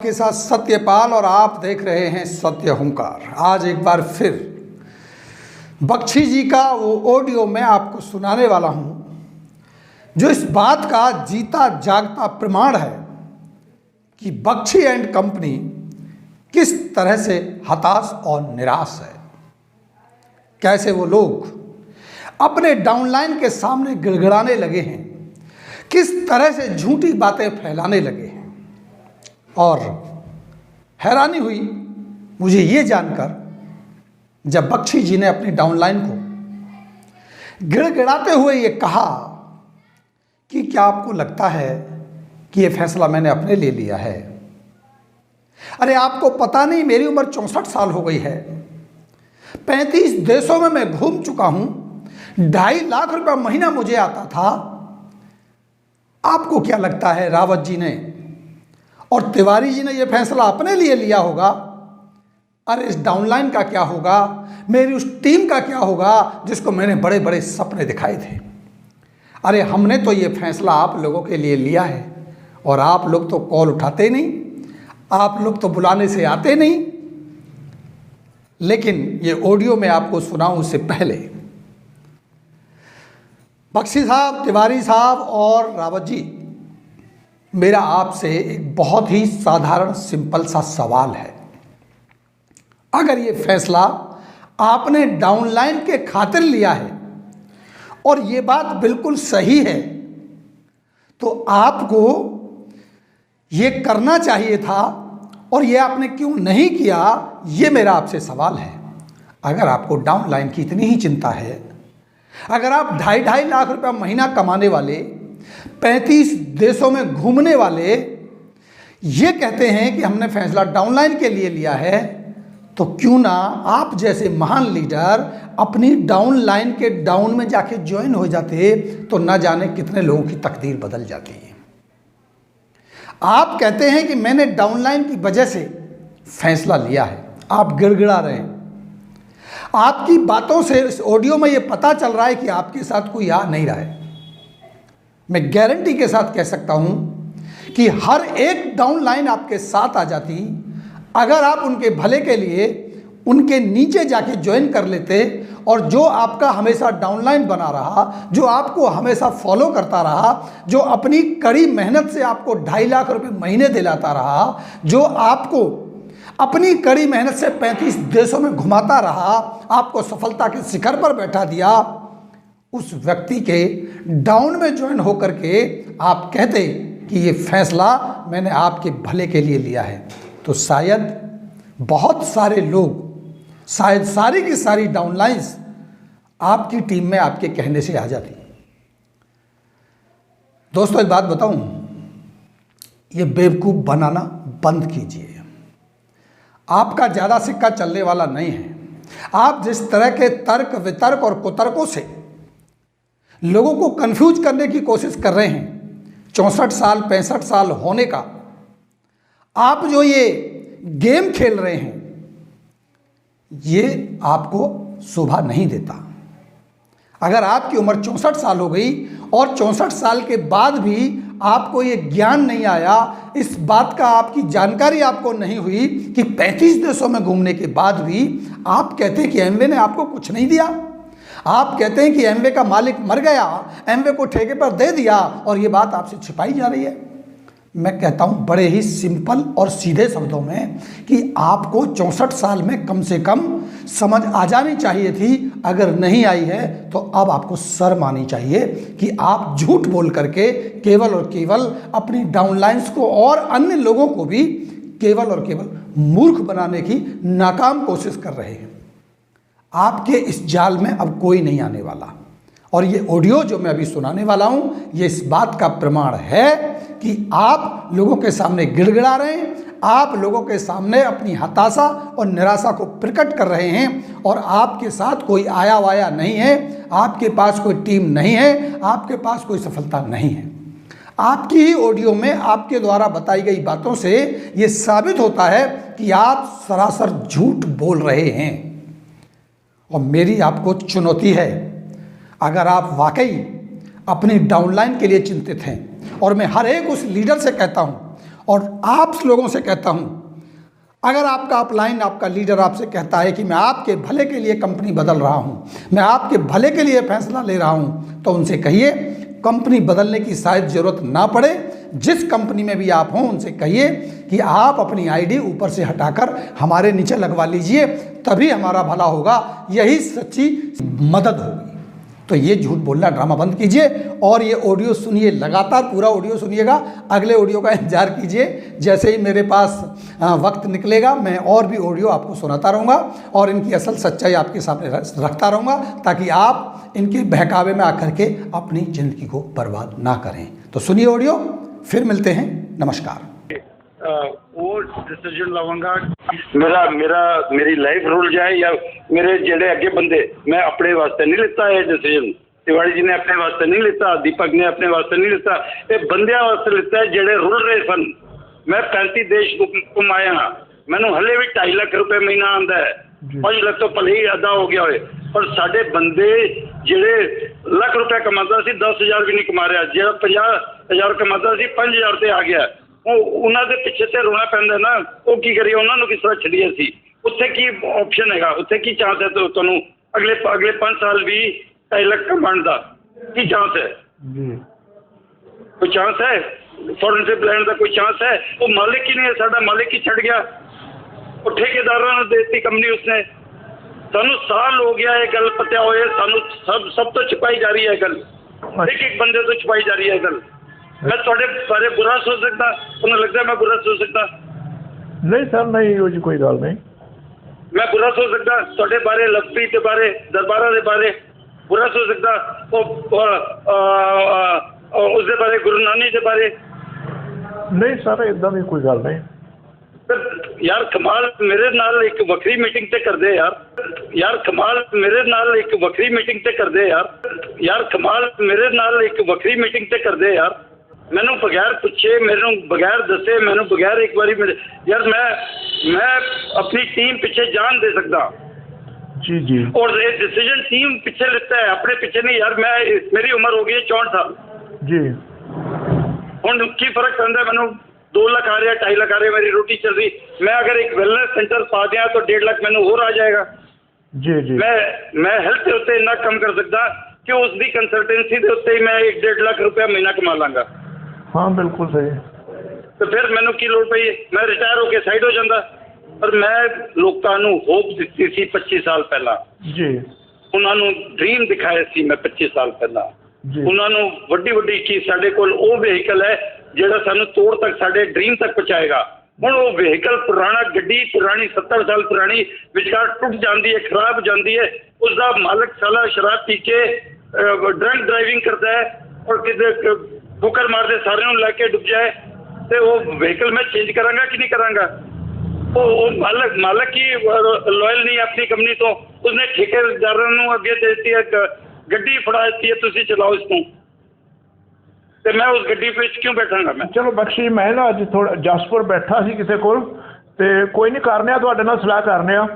के साथ सत्यपाल और आप देख रहे हैं सत्य हुंकार। आज एक बार फिर बख्शी जी का वो ऑडियो मैं आपको सुनाने वाला हूं जो इस बात का जीता जागता प्रमाण है कि बख्शी एंड कंपनी किस तरह से हताश और निराश है। कैसे वो लोग अपने डाउनलाइन के सामने गिड़गिड़ाने लगे हैं, किस तरह से झूठी बातें फैलाने लगे हैं। और हैरानी हुई मुझे ये जानकर जब बख्शी जी ने अपनी डाउनलाइन को गिड़गिड़ाते हुए ये कहा कि क्या आपको लगता है कि ये फैसला मैंने अपने ले लिया है। अरे आपको पता नहीं मेरी उम्र 64 साल हो गई है, 35 देशों में मैं घूम चुका हूं, 2.5 लाख रुपया महीना मुझे आता था। आपको क्या लगता है रावत जी ने और तिवारी जी ने यह फैसला अपने लिए लिया होगा? अरे इस डाउनलाइन का क्या होगा, मेरी उस टीम का क्या होगा जिसको मैंने बड़े बड़े सपने दिखाए थे। अरे हमने तो ये फैसला आप लोगों के लिए लिया है और आप लोग तो कॉल उठाते नहीं, आप लोग तो बुलाने से आते नहीं। लेकिन ये ऑडियो मैं आपको सुनाऊं उससे पहले बख्शी साहब, तिवारी साहब और रावत जी, मेरा आपसे एक बहुत ही साधारण सिंपल सा सवाल है। अगर ये फैसला आपने डाउनलाइन के खातिर लिया है और ये बात बिल्कुल सही है तो आपको ये करना चाहिए था और ये आपने क्यों नहीं किया, ये मेरा आपसे सवाल है। अगर आपको डाउनलाइन की इतनी ही चिंता है, अगर आप 2.5 लाख रुपया महीना कमाने वाले, 35 देशों में घूमने वाले ये कहते हैं कि हमने फैसला डाउनलाइन के लिए लिया है, तो क्यों ना आप जैसे महान लीडर अपनी डाउनलाइन के डाउन में जाके ज्वाइन हो जाते, तो ना जाने कितने लोगों की तकदीर बदल जाती है। आप कहते हैं कि मैंने डाउनलाइन की वजह से फैसला लिया है, आप गिड़गिड़ा रहे हैं। आपकी बातों से इस ऑडियो में ये पता चल रहा है कि आपके साथ कोई आ नहीं रहा है। मैं गारंटी के साथ कह सकता हूं कि हर एक डाउनलाइन आपके साथ आ जाती अगर आप उनके भले के लिए उनके नीचे जाके ज्वाइन कर लेते। और जो आपका हमेशा डाउनलाइन बना रहा, जो आपको हमेशा फॉलो करता रहा, जो अपनी कड़ी मेहनत से आपको 2.5 लाख रुपए महीने दिलाता रहा, जो आपको अपनी कड़ी मेहनत से 35 देशों में घुमाता रहा, आपको सफलता के शिखर पर बैठा दिया, उस व्यक्ति के डाउन में ज्वाइन होकर के आप कहते कि ये फैसला मैंने आपके भले के लिए लिया है, तो शायद बहुत सारे लोग, शायद सारी की सारी डाउनलाइंस आपकी टीम में आपके कहने से आ जाती। दोस्तों एक बात बताऊं, ये बेवकूफ़ बनाना बंद कीजिए। आपका ज़्यादा सिक्का चलने वाला नहीं है। आप जिस तरह के तर्क वितर्क और कुतर्कों से लोगों को कंफ्यूज करने की कोशिश कर रहे हैं, 64 साल 65 साल होने का आप जो ये गेम खेल रहे हैं, ये आपको शोभा नहीं देता। अगर आपकी उम्र 64 साल हो गई और 64 साल के बाद भी आपको ये ज्ञान नहीं आया, इस बात का आपकी जानकारी आपको नहीं हुई कि 35 देशों में घूमने के बाद भी आप कहते हैं कि एमवे ने आपको कुछ नहीं दिया। आप कहते हैं कि एमवे का मालिक मर गया, एमवे को ठेके पर दे दिया और ये बात आपसे छिपाई जा रही है। मैं कहता हूं बड़े ही सिंपल और सीधे शब्दों में कि आपको 64 साल में कम से कम समझ आ जानी चाहिए थी। अगर नहीं आई है तो अब आपको शर्म आनी चाहिए कि आप झूठ बोल करके केवल और केवल अपनी डाउनलाइंस को और अन्य लोगों को भी केवल और केवल मूर्ख बनाने की नाकाम कोशिश कर रहे हैं। आपके इस जाल में अब कोई नहीं आने वाला। और ये ऑडियो जो मैं अभी सुनाने वाला हूं, ये इस बात का प्रमाण है कि आप लोगों के सामने गिड़गिड़ा रहे हैं, आप लोगों के सामने अपनी हताशा और निराशा को प्रकट कर रहे हैं। और आपके साथ कोई आया वाया नहीं है, आपके पास कोई टीम नहीं है, आपके पास कोई सफलता नहीं है। आपकी ही ऑडियो में आपके द्वारा बताई गई बातों से ये साबित होता है कि आप सरासर झूठ बोल रहे हैं। और मेरी आपको चुनौती है, अगर आप वाकई अपनी डाउनलाइन के लिए चिंतित हैं, और मैं हर एक उस लीडर से कहता हूं और आप लोगों से कहता हूँ, अगर आपका अपलाइन, आपका लीडर आपसे कहता है कि मैं आपके भले के लिए कंपनी बदल रहा हूँ, मैं आपके भले के लिए फैसला ले रहा हूँ, तो उनसे कहिए कंपनी बदलने की शायद ज़रूरत ना पड़े। जिस कंपनी में भी आप हों उनसे कहिए कि आप अपनी आईडी ऊपर से हटाकर हमारे नीचे लगवा लीजिए, तभी हमारा भला होगा, यही सच्ची मदद होगी। तो ये झूठ बोलना, ड्रामा बंद कीजिए और ये ऑडियो सुनिए, लगातार पूरा ऑडियो सुनिएगा। अगले ऑडियो का इंतजार कीजिए, जैसे ही मेरे पास वक्त निकलेगा मैं और भी ऑडियो आपको सुनाता रहूँगा और इनकी असल सच्चाई आपके सामने रखता रहूँगा, ताकि आप इनके बहकावे में आकर के अपनी ज़िंदगी को बर्बाद ना करें। तो सुनिए ऑडियो, फिर मिलते हैं। नमस्कार। वो डिसीजन लवांगा मेरी लाइफ रुल जाए या मेरे जेडे अगे बंदे, मैं अपने वास्ते नहीं लेता ये डिसीजन। तिवाड़ी जी ने अपने वास्ते नहीं लेता, दीपक ने अपने वास्ते नहीं लेता, ये बंदियां वास्ते लेता है जेडे रुल रहे सन। मैं 35 देश घुमाया, मैनू हले भी 2.5 लाख रुपए महीना आंदा है, 5 लाख तो भले ही अदा हो गया होए, पर साडे बंदे जेडे लाख रुपया कमाता सी 10,000 भी नहीं कमा रहा, जेड़ा 50,000 कमाता सी 5,000 ते आ गया। ਉਹਨਾਂ ਦੇ ਪਿੱਛੇ ਤੇ ਰੋਣਾ ਪੈਂਦਾ ਨਾ, ਉਹ ਕੀ ਕਰੀਏ, ਉਹਨਾਂ ਨੂੰ ਕਿਸ ਤਰ੍ਹਾਂ ਛੱਡੀਏ ਅਸੀਂ? ਉੱਥੇ ਕੀ ਆਪਸ਼ਨ ਹੈਗਾ, ਉੱਥੇ ਕੀ ਚਾਂਸ ਹੈ ਤੁਹਾਨੂੰ ਅਗਲੇ 5 ਸਾਲ ਵੀ 2.5 ਲੱਖ ਕਮਾਉਣ ਦਾ? ਕੀ ਚਾਂਸ ਹੈ? ਕੋਈ ਚਾਂਸ ਹੈ? ਫੋਰਨਸਿਪ ਲੈਣ ਦਾ ਕੋਈ ਚਾਂਸ ਹੈ? ਉਹ ਮਾਲਿਕ ਹੀ ਨਹੀਂ ਹੈ, ਸਾਡਾ ਮਾਲਿਕ ਹੀ ਛੱਡ ਗਿਆ, ਉਹ ਠੇਕੇਦਾਰਾਂ ਨੂੰ ਦੇਤੀ ਕੰਪਨੀ ਉਸਨੇ। ਸਾਨੂੰ ਸਾਲ ਹੋ ਗਿਆ ਇਹ ਗੱਲ ਪਤਿਆ ਹੋਏ, ਸਾਨੂੰ ਸਭ ਤੋਂ ਛੁਪਾਈ ਜਾ ਰਹੀ ਹੈ ਗੱਲ, ਇੱਕ ਬੰਦੇ ਤੋਂ ਛੁਪਾਈ ਜਾ ਰਹੀ ਹੈ ਗੱਲ। मैं थोड़े बारे बुरा सोच सकता, उन्हें लगता है मैं बुरा सोच सकता? नहीं सर, नहीं हो जी, कोई गल नहीं। मैं बुरा सोच सकता थोड़े बारे, लवप्रीत के बारे, दरबारा के बारे बुरा सोच सकता, उसके बारे, गुरु नानक के बारे? नहीं सर, इदा की कोई गल नहीं। यार कमाल, मेरे नाल एक वक्री मीटिंग ते कर दे यार कमाल, मेरे नाल एक वक्री मीटिंग ते कर दे यार कमाल, मेरे नाल एक वक्री मीटिंग ते कर दे यार। मैनू बगैर पूछे, मैनू बगैर दसे, मैनू बगैर एक बारी मेरे यार, मैं अपनी टीम पीछे जान दे सकता जी जी, और ये डिसीजन टीम पीछे लेता है, अपने पीछे नहीं यार। मेरी उम्र हो गई है 64 साल जी, हुण की फर्क पैंदा? मैनू 2 लाख आ रहा, 2.5 लाख आ रहा, मेरी रोटी चल रही। मैं अगर एक वेलनेस सेंटर पा दिया तो 1.5 लाख मैनू और आ जाएगा जी जी। मैं हेल्थ के उत्ते इन्ना कम कर सकता कि उसकी कंसल्टेंसी के उत्ते ही मैं 1.5 लाख रुपया महीना कमा लांगा। हाँ बिल्कुल सही। तो फिर मैनू की लोड़ पई? मैं रिटायर होके साइड हो जाता। पर मैं लोगों नू होप दिती सी 25 साल पहला जी, उन्होंने ड्रीम दिखाए सी मैं 25 साल पहला जी, उन्होंने वड्डी की साडे कोल वो व्हीकल है जिहड़ा सानू तोड़ तक साडे ड्रीम तक पहुँचाएगा। हुण वो व्हीकल पुराना, गड्डी पुरानी 70 साल पुरानी विचकार टुट जाती है, खराब हो जाती है, उसका मालक साला शराब पी के ड्रंक ड्राइविंग करता है और किसी बुकर मार दे, सारे लैके डुब जाए, तो वो व्हीकल मैं चेंज करांगा कि नहीं करांगा? वो मालक ही लॉयल नहीं अपनी कंपनी तो उसने ठेकेदारों को अगे देती है, गड्डी फड़ा देती है, तुसी चलाओ इसको, तो मैं उस गड्डी पे क्यों बैठांगा? मैं चलो बख्शी, मैं ना अज थोड़ा जसपुर बैठा सी किसी कोल, ते कोई नहीं, करने तुहाडे नाल सलाह करने आ।